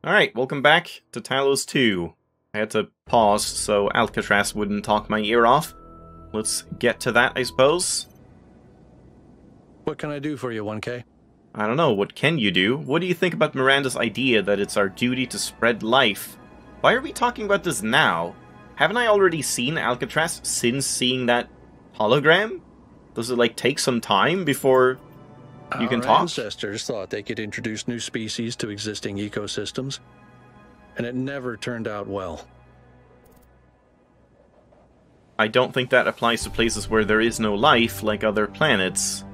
Alright, welcome back to Talos 2. I had to pause so Alcatraz wouldn't talk my ear off. Let's get to that, I suppose. What can I do for you, 1K? I don't know, what can you do? What do you think about Miranda's idea that it's our duty to spread life? Why are we talking about this now? Haven't I already seen Alcatraz since seeing that hologram? Does it, take some time before you can Our talk? ancestors thought they could introduce new species to existing ecosystems, and it never turned out well. I don't think that applies to places where there is no life, like other planets.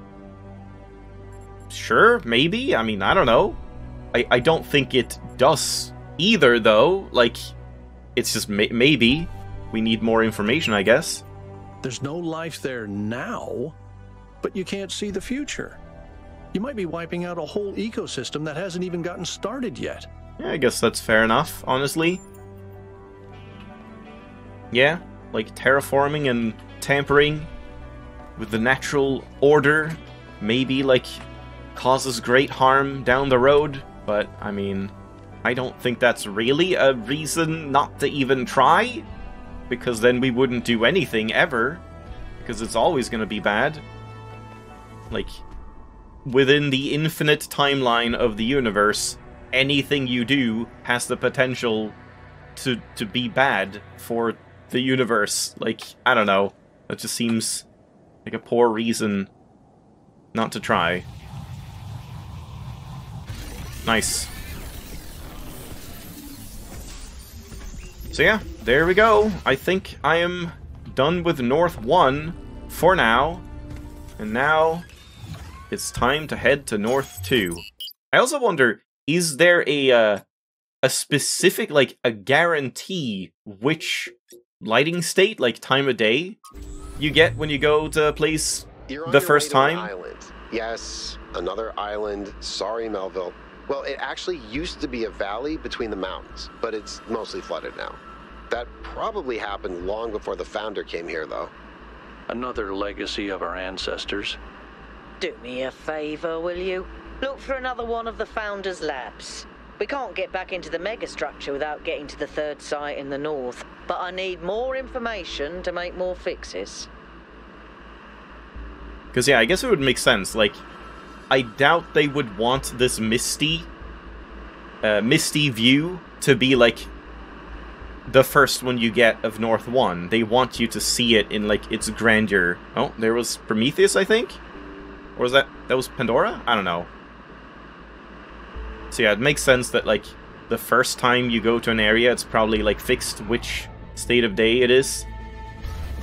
Sure, maybe? I mean, I don't know. I don't think it does either, though. It's just maybe. We need more information, I guess. There's no life there now, but you can't see the future. You might be wiping out a whole ecosystem that hasn't even gotten started yet. Yeah, I guess that's fair enough, honestly. Yeah, like terraforming and tampering with the natural order maybe, causes great harm down the road, but, I mean, I don't think that's really a reason not to even try, because then we wouldn't do anything ever, because it's always going to be bad. Within the infinite timeline of the universe, anything you do has the potential to be bad for the universe. I don't know. That just seems like a poor reason not to try. Nice. So yeah, there we go. I think I am done with North 1 for now. And now it's time to head to North 2. I also wonder, is there a specific, a guarantee which lighting state, time of day, you get when you go to a place the first time? Island. Yes, another island. Sorry, Melville. Well, it actually used to be a valley between the mountains, but it's mostly flooded now. That probably happened long before the founder came here, though. Another legacy of our ancestors. Do me a favor, will you? Look for another one of the Founder's labs. We can't get back into the megastructure without getting to the third site in the north, but I need more information to make more fixes. Because, yeah, I guess it would make sense. I doubt they would want this misty view to be, the first one you get of North 1. They want you to see it in, its grandeur. Oh, there was Prometheus, I think? Or was that was Pandora? I don't know. So yeah, it makes sense that, the first time you go to an area, it's probably, fixed which state of day it is.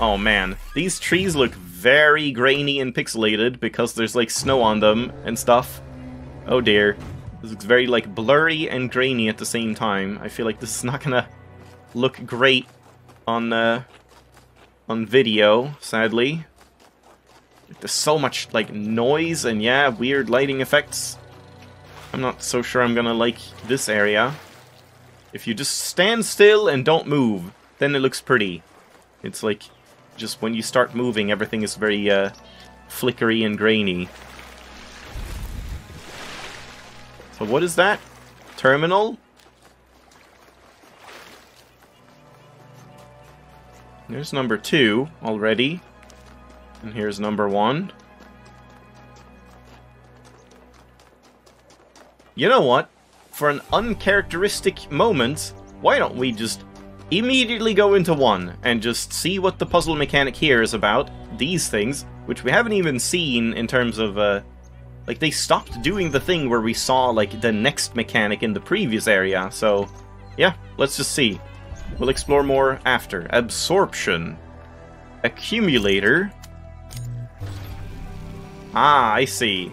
Oh man, these trees look very grainy and pixelated because there's, snow on them and stuff. Oh dear. This looks very, blurry and grainy at the same time. I feel like this is not gonna look great on video, sadly. There's so much, noise and, yeah, weird lighting effects. I'm not so sure I'm gonna like this area. If you just stand still and don't move, then it looks pretty. It's just when you start moving, everything is very, flickery and grainy. So what is that? Terminal? There's number 2 already. And here's number 1. You know what? For an uncharacteristic moment, why don't we just immediately go into 1 and just see what the puzzle mechanic here is about? These things, which we haven't even seen in terms of, they stopped doing the thing where we saw, the next mechanic in the previous area, so, yeah, let's just see. We'll explore more after. Absorption. Accumulator. Ah, I see.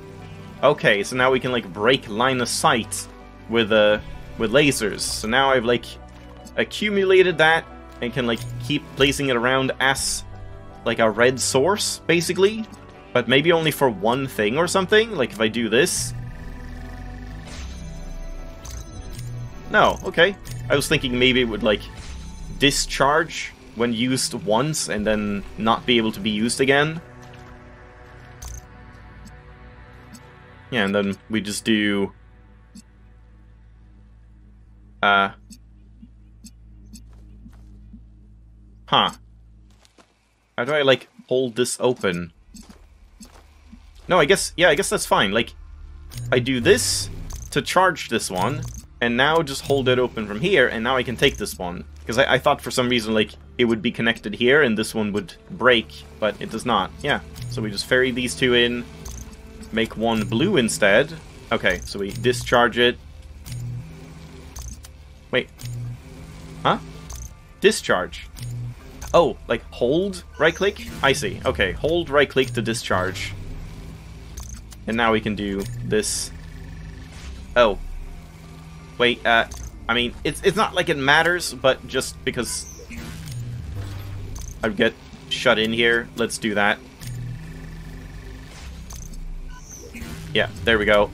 Okay, so now we can, break line of sight with lasers. So now I've, accumulated that and can, keep placing it around as, a red source, basically. But maybe only for one thing or something? If I do this? No, okay. I was thinking maybe it would, discharge when used once and then not be able to be used again. Yeah, and then we just do Huh. How do I, like, hold this open? No, I guess that's fine. Like, I do this to charge this one, and now just hold it open from here, and now I can take this one. Because I thought for some reason, like, it would be connected here, and this one would break, but it does not. Yeah, so we just ferry these two in, make one blue instead. Okay, so we discharge it. Wait. Huh? Discharge. Oh, like hold right-click? I see. Okay, hold right-click to discharge. And now we can do this. Oh. Wait, I mean, it's not like it matters, but just because I get shut in here, let's do that. Yeah, there we go.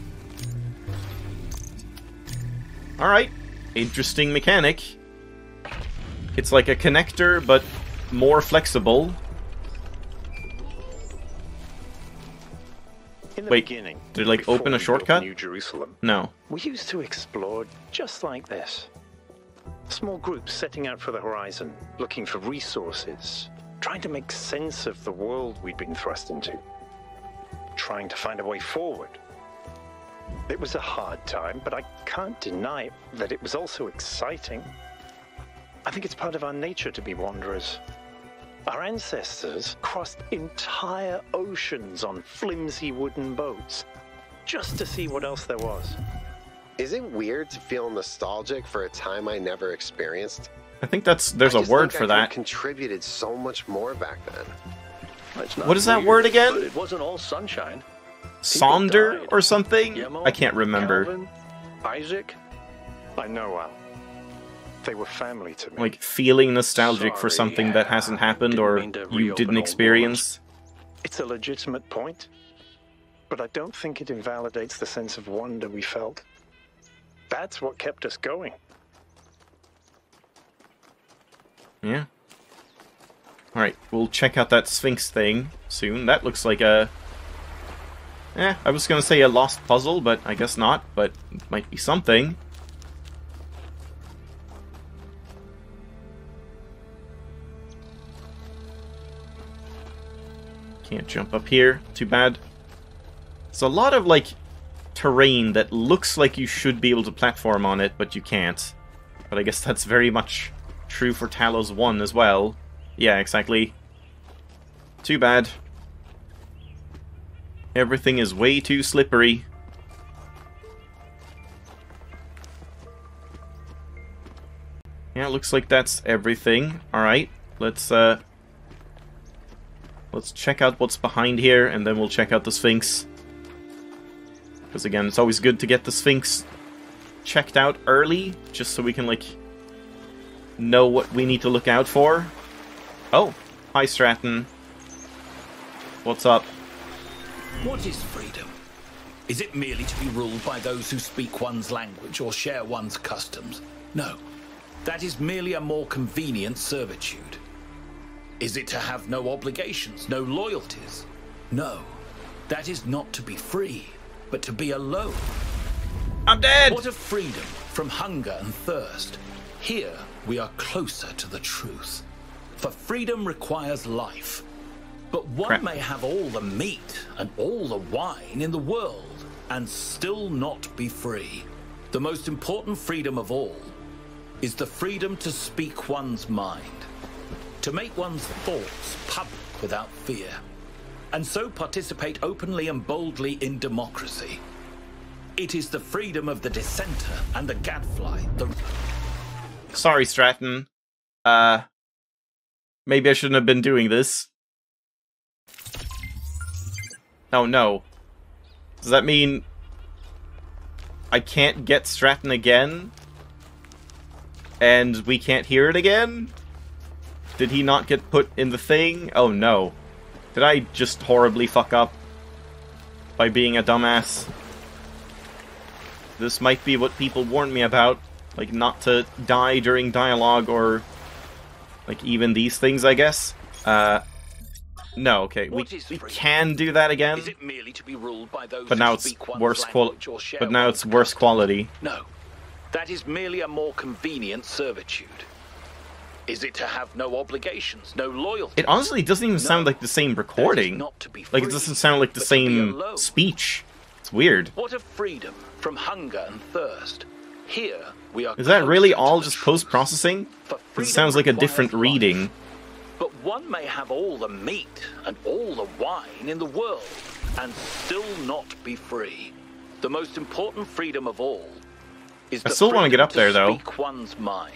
Alright, interesting mechanic. It's like a connector, but more flexible. In the Wait, beginning, did it like before open a we built shortcut? New Jerusalem, No. we used to explore just like this. Small groups setting out for the horizon, looking for resources, trying to make sense of the world we'd been thrust into, trying to find a way forward. It was a hard time, but I can't deny that it was also exciting. I think it's part of our nature to be wanderers. Our ancestors crossed entire oceans on flimsy wooden boats, just to see what else there was. Is it weird to feel nostalgic for a time I never experienced? I think there's a word for that. Contributed so much more back then. It's not What is that weird, word again? But it wasn't all sunshine. Sonder died. or something? Yemo, I can't remember. Calvin, Isaac. I know, Al. They were family to me. Like feeling nostalgic for Sorry, something that hasn't happened didn't or mean to you reopen didn't old experience. It's a legitimate point, but I don't think it invalidates the sense of wonder we felt. That's what kept us going. Yeah. Alright, we'll check out that Sphinx thing soon. That looks like a... I was gonna say a lost puzzle, but I guess not. But it might be something. Can't jump up here. Too bad. There's a lot of, like, terrain that looks like you should be able to platform on it, but you can't. But I guess that's very much true for Talos 1 as well. Yeah, exactly. Too bad. Everything is way too slippery. Yeah, looks like that's everything. Alright, let's check out what's behind here, and then we'll check out the Sphinx. Because again, it's always good to get the Sphinx checked out early, just so we can, like, know what we need to look out for. Oh, hi Stratton. What's up? What is freedom? Is it merely to be ruled by those who speak one's language or share one's customs? No. That is merely a more convenient servitude. Is it to have no obligations, no loyalties? No. That is not to be free, but to be alone. I'm dead! What of freedom from hunger and thirst? Here we are closer to the truth. For freedom requires life. But one may have all the meat and all the wine in the world and still not be free. The most important freedom of all is the freedom to speak one's mind, to make one's thoughts public without fear, and so participate openly and boldly in democracy. It is the freedom of the dissenter and the gadfly. Sorry, Stratton. Maybe I shouldn't have been doing this. Oh no. Does that mean I can't get Stratton again? And we can't hear it again? Did he not get put in the thing? Oh no. Did I just horribly fuck up by being a dumbass? This might be what people warned me about. Like, not to die during dialogue or... like, even these things, I guess. No, okay, we can do that again. Is it merely to be ruled by those but now who it's speak one's worse language or share But now one's it's worse customs? quality. No. That is merely a more convenient servitude. Is it to have no obligations, no loyalty? It honestly doesn't even sound like the same recording. Not to be Like, it free, doesn't sound like the but to be same alone. speech. It's weird. What of freedom from hunger and thirst? Here we are. Is that really closer to all the just truth. post-processing? For Because it freedom sounds like a requires different life. reading. But one may have all the meat and all the wine in the world and still not be free. The most important freedom of all is I the still wanna freedom get up to there, though. speak one's mind,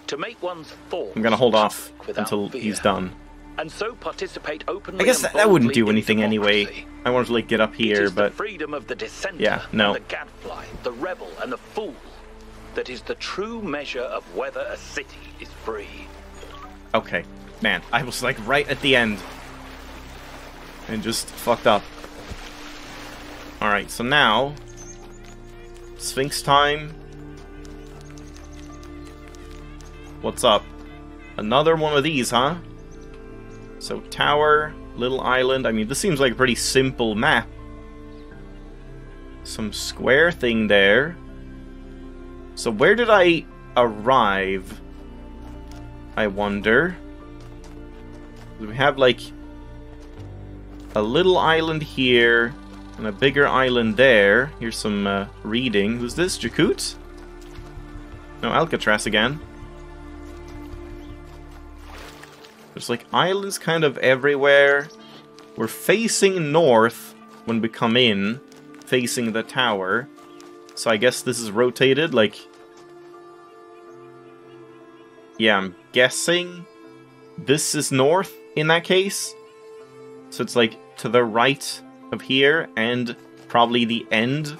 to make one's thoughts I'm gonna hold off public without until fear, he's done. and so participate openly. I guess and that wouldn't boldly do in anything anyway. democracy. I wanted to, like, get up It here, is but... the freedom of the dissenter, Yeah, no. and the gadfly, the rebel, and the fool that is the true measure of whether a city is free. Okay. Man, I was, like, right at the end. And just fucked up. Alright, so now... Sphinx time. What's up? Another one of these, huh? So, tower, little island. I mean, this seems like a pretty simple map. Some square thing there. So, where did I arrive? I wonder. We have, like, a little island here, and a bigger island there. Here's some reading. Who's this? Jakut? No, Alcatraz again. There's, like, islands kind of everywhere. We're facing north when we come in, facing the tower. So I guess this is rotated, like... Yeah, I'm guessing this is north in that case. So it's, like, to the right of here, and probably the end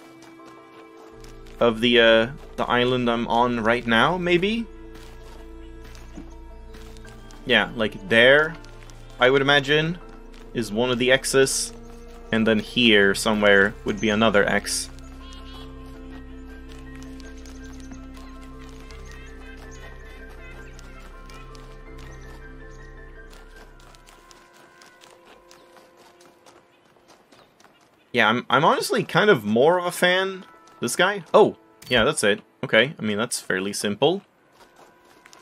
of the island I'm on right now, maybe? Yeah, like there, I would imagine, is one of the X's, and then here somewhere would be another X. Yeah, I'm honestly kind of more of a fan. This guy? Oh, yeah, that's it. Okay, I mean, that's fairly simple.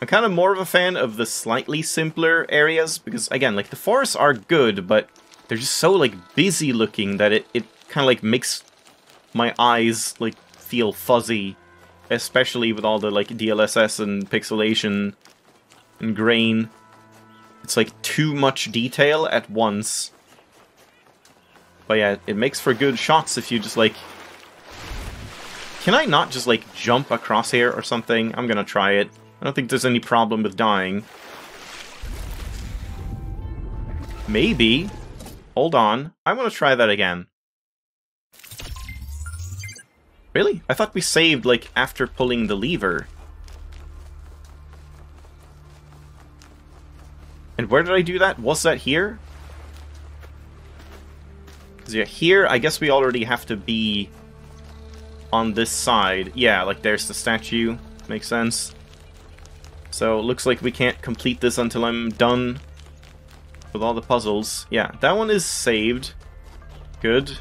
I'm kind of more of a fan of the slightly simpler areas, because, again, like, the forests are good, but they're just so, like, busy looking that it kind of, like, makes my eyes, like, feel fuzzy, especially with all the, like, DLSS and pixelation and grain. It's, like, too much detail at once. But yeah, it makes for good shots if you just, like... Can I not just, like, jump across here or something? I'm gonna try it. I don't think there's any problem with dying. Maybe. Hold on. I want to try that again. Really? I thought we saved, like, after pulling the lever. And where did I do that? Was that here? Because yeah, here, I guess we already have to be on this side. Yeah, like, there's the statue. Makes sense. So, looks like we can't complete this until I'm done with all the puzzles. Yeah, that one is saved. Good.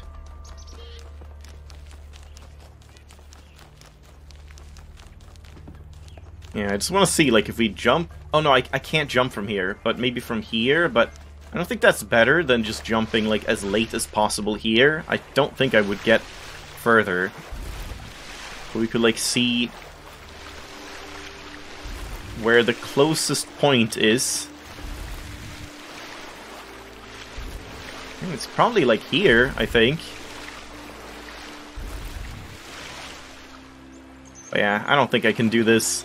Yeah, I just want to see, like, if we jump... Oh, no, I can't jump from here, but maybe from here, but I don't think that's better than just jumping, like, as late as possible here. I don't think I would get further. But we could, like, see where the closest point is. It's probably, like, here, I think. But yeah, I don't think I can do this.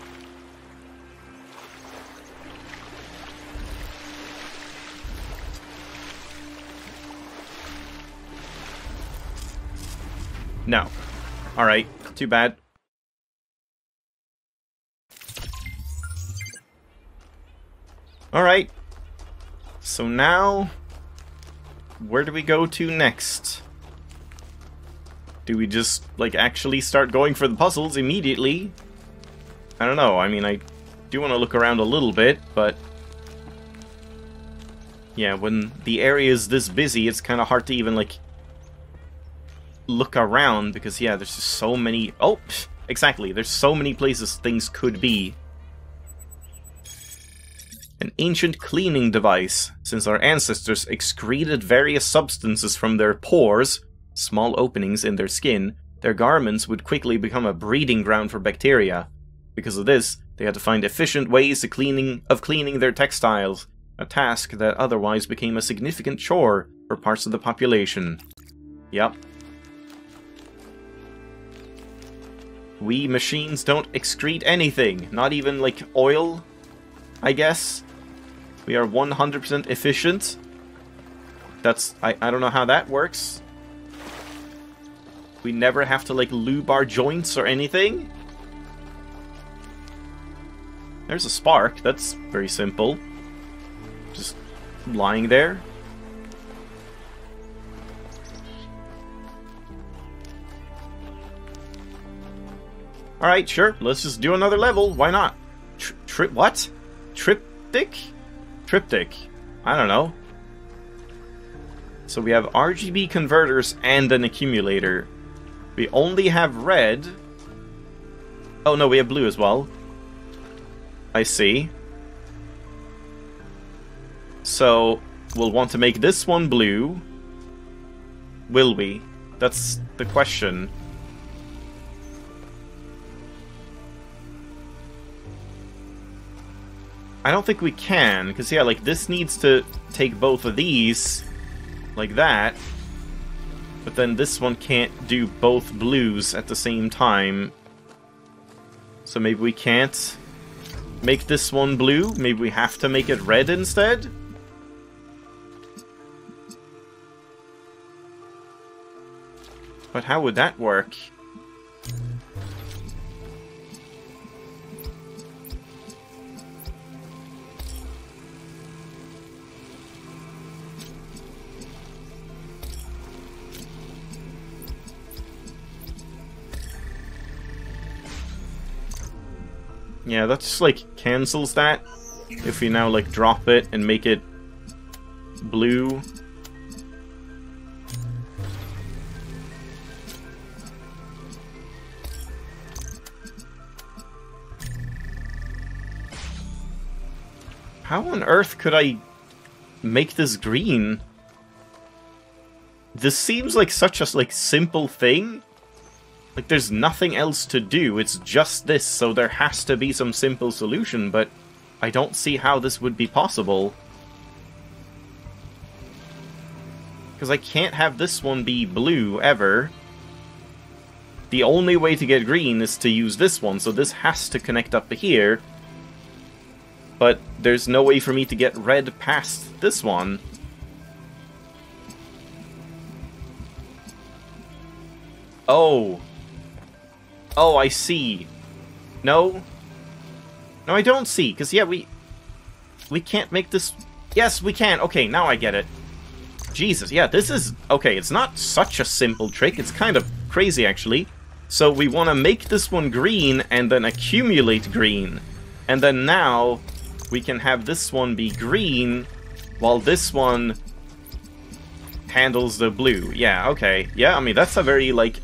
No. Alright, too bad. Alright. So now, where do we go to next? Do we just, like, actually start going for the puzzles immediately? I don't know, I mean, I do want to look around a little bit, but... Yeah, when the area is this busy, it's kind of hard to even, like, look around, because, yeah, there's just so many... Oh! exactly. There's so many places things could be. An ancient cleaning device. Since our ancestors excreted various substances from their pores, small openings in their skin, their garments would quickly become a breeding ground for bacteria. Because of this, they had to find efficient ways of cleaning their textiles, a task that otherwise became a significant chore for parts of the population. Yep. We machines don't excrete anything, not even like oil, I guess. We are 100% efficient. That's, I don't know how that works. We never have to like lube our joints or anything. There's a spark, that's very simple. Just lying there. Alright, sure, let's just do another level, why not? What? Triptych? Triptych. I don't know. So we have RGB converters and an accumulator. We only have red. Oh no, we have blue as well. I see. So, we'll want to make this one blue. Will we? That's the question. I don't think we can, because yeah, like this needs to take both of these, like that. But then this one can't do both blues at the same time. So maybe we can't make this one blue? Maybe we have to make it red instead? But how would that work? Yeah, that just like cancels that. If we now like drop it and make it blue. How on earth could I make this green? This seems like such a like simple thing. Like, there's nothing else to do, it's just this, so there has to be some simple solution, but I don't see how this would be possible. Because I can't have this one be blue, ever. The only way to get green is to use this one, so this has to connect up to here. But there's no way for me to get red past this one. Oh. Oh, I see. No? No, I don't see, because, yeah, we can't make this... Yes, we can. Okay, now I get it. Jesus, yeah, this is... Okay, it's not such a simple trick. It's kind of crazy, actually. So we want to make this one green and then accumulate green. And then now we can have this one be green while this one handles the blue. Yeah, okay. Yeah, I mean, that's a very, like,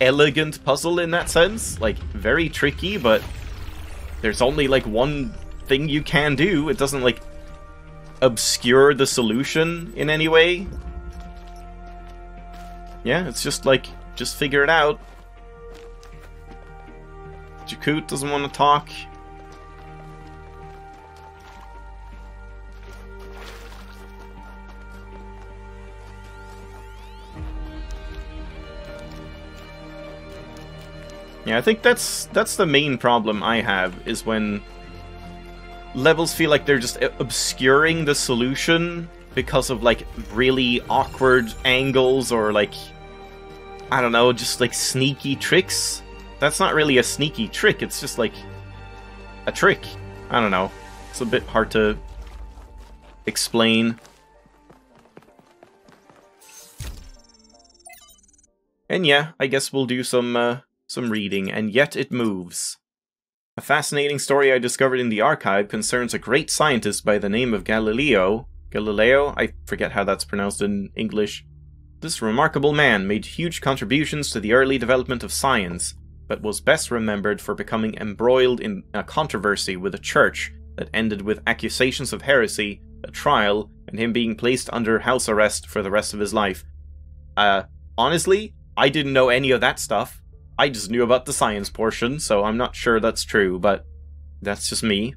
elegant puzzle in that sense. Like, very tricky, but there's only, like, one thing you can do. It doesn't, like, obscure the solution in any way. Yeah, it's just, like, just figure it out. Jakut doesn't want to talk. Yeah, I think that's the main problem I have, is when levels feel like they're just obscuring the solution because of, like, really awkward angles or, like, I don't know, just, like, sneaky tricks. That's not really a sneaky trick, it's just, like, a trick. I don't know. It's a bit hard to explain. And yeah, I guess we'll do some reading, and yet it moves. A fascinating story I discovered in the archive concerns a great scientist by the name of Galileo. Galileo? I forget how that's pronounced in English. This remarkable man made huge contributions to the early development of science. but was best remembered for becoming embroiled in a controversy with the church that ended with accusations of heresy, a trial, and him being placed under house arrest for the rest of his life. Honestly, I didn't know any of that stuff. I just knew about the science portion, so I'm not sure that's true, but that's just me.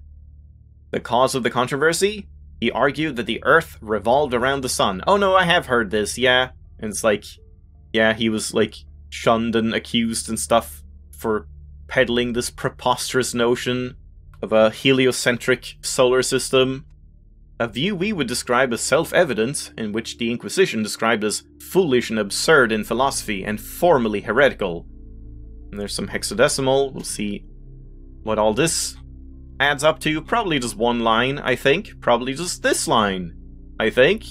The cause of the controversy? He argued that the Earth revolved around the sun. Oh no, I have heard this, yeah. And it's like, yeah, he was like shunned and accused and stuff for peddling this preposterous notion of a heliocentric solar system. A view we would describe as self-evident, in which the Inquisition described as foolish and absurd in philosophy and formally heretical. And there's some hexadecimal, we'll see what all this adds up to. Probably just one line, I think. Probably just this line, I think.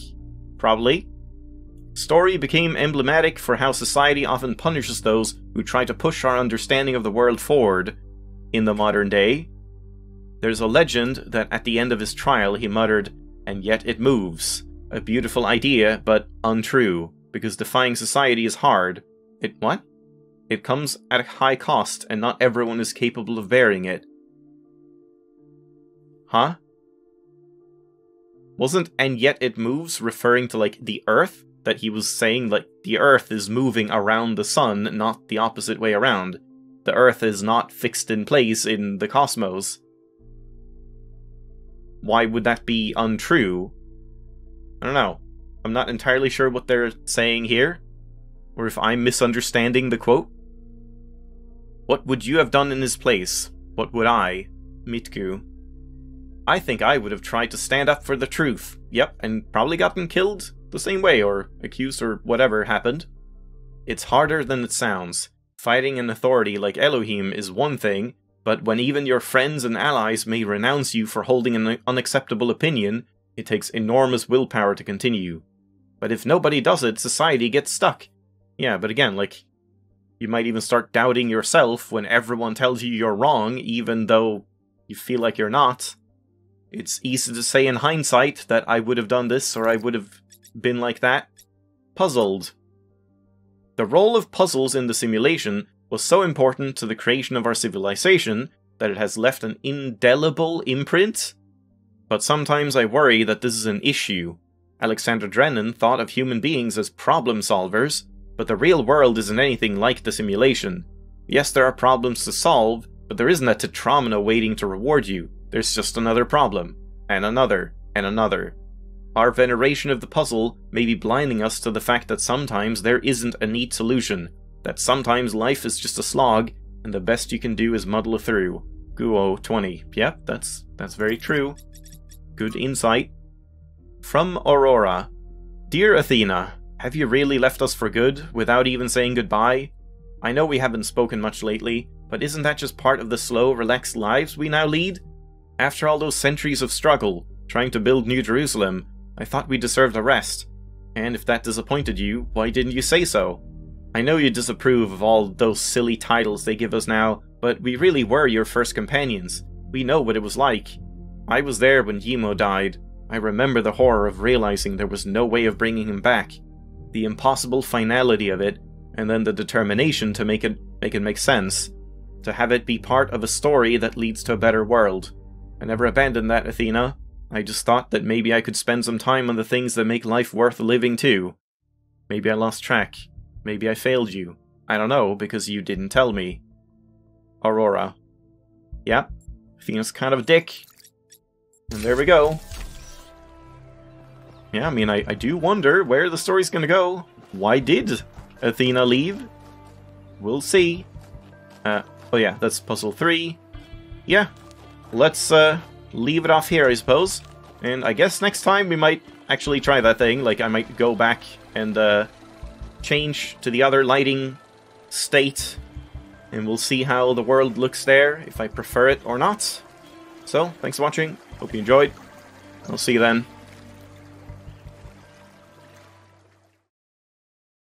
Probably. Story became emblematic for how society often punishes those who try to push our understanding of the world forward in the modern day. There's a legend that at the end of his trial he muttered, "And yet it moves." A beautiful idea, but untrue, because defying society is hard. What? It comes at a high cost, and not everyone is capable of bearing it. Huh? Wasn't "and yet it moves" referring to, like, the Earth? That he was saying, like, the Earth is moving around the sun, not the opposite way around. The Earth is not fixed in place in the cosmos. Why would that be untrue? I don't know. I'm not entirely sure what they're saying here, or if I'm misunderstanding the quote. What would you have done in his place? What would I? Mitku. I think I would have tried to stand up for the truth. Yep, and probably gotten killed the same way, or accused, or whatever happened. It's harder than it sounds. Fighting an authority like Elohim is one thing, but when even your friends and allies may renounce you for holding an unacceptable opinion, it takes enormous willpower to continue. But if nobody does it, society gets stuck. Yeah, but again, like, you might even start doubting yourself when everyone tells you you're wrong, even though you feel like you're not. It's easy to say in hindsight that I would have done this, or I would have been like that. Puzzled. The role of puzzles in the simulation was so important to the creation of our civilization that it has left an indelible imprint. But sometimes I worry that this is an issue. Alexander Drennan thought of human beings as problem solvers, but the real world isn't anything like the simulation. Yes, there are problems to solve, but there isn't a tetramino waiting to reward you. There's just another problem, and another, and another. Our veneration of the puzzle may be blinding us to the fact that sometimes there isn't a neat solution, that sometimes life is just a slog, and the best you can do is muddle through. Guo 20. Yep, that's very true. Good insight. From Aurora. Dear Athena, have you really left us for good, without even saying goodbye? I know we haven't spoken much lately, but isn't that just part of the slow, relaxed lives we now lead? After all those centuries of struggle, trying to build New Jerusalem, I thought we deserved a rest. And if that disappointed you, why didn't you say so? I know you disapprove of all those silly titles they give us now, but we really were your first companions. We know what it was like. I was there when Yimo died. I remember the horror of realizing there was no way of bringing him back. The impossible finality of it, and then the determination to make it make sense. To have it be part of a story that leads to a better world. I never abandoned that, Athena. I just thought that maybe I could spend some time on the things that make life worth living too. Maybe I lost track. Maybe I failed you. I don't know, because you didn't tell me. Aurora. Yep, Athena's kind of a dick. And there we go. Yeah, I mean, I do wonder where the story's gonna go. Why did Athena leave? We'll see. Oh yeah, that's puzzle 3. Yeah, let's leave it off here, I suppose. And I guess next time we might actually try that thing. Like, I might go back and change to the other lighting state. And we'll see how the world looks there, if I prefer it or not. So, thanks for watching. Hope you enjoyed. I'll see you then.